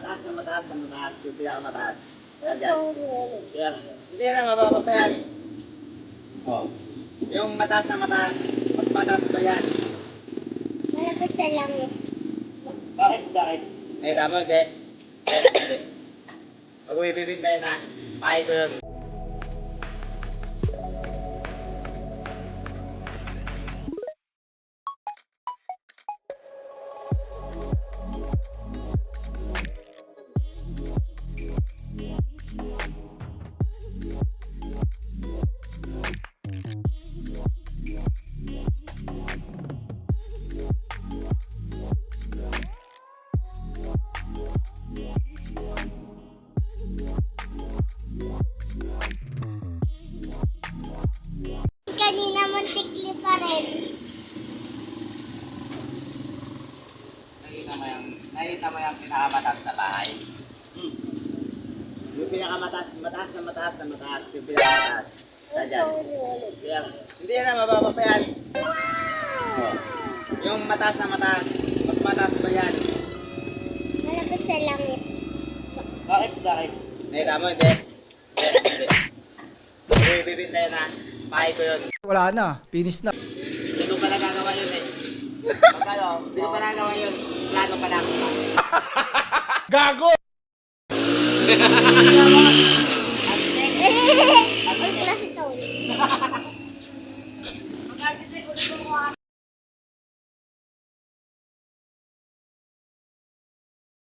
mataas na mataas na mataas. Yung pinakamataas. Ayan. Yan. Hindi na mababa pa yan. Oh. Yung mataas na mataas. Mas mataas pa yan. Malapit sa langit. Bakit? Bakit? Eh, tama, hindi. Pag uwibibig tayo na, pahay ko yun. Kanina muntikli pa rin. Nakita mo yung pinakamataas na bahay? Yung pinakamataas, mataas na mataas na mataas. Yung pinakamataas. Ayan. Yan. Hindi na mababa pa yan. Oh. Yung mataas na mataas. Mas mataas pa yan. Malapit sa langit. Bakit? Bakit? Eh, tama, hindi. Hindi. Uy, bibintay na. Pahay ko yun. Wala na, finish na. Hindi ko pa nagagawa yun eh. Magkano? Hindi ko pa nagagawa yun. Plano pa lang. Gago! Ang klase to.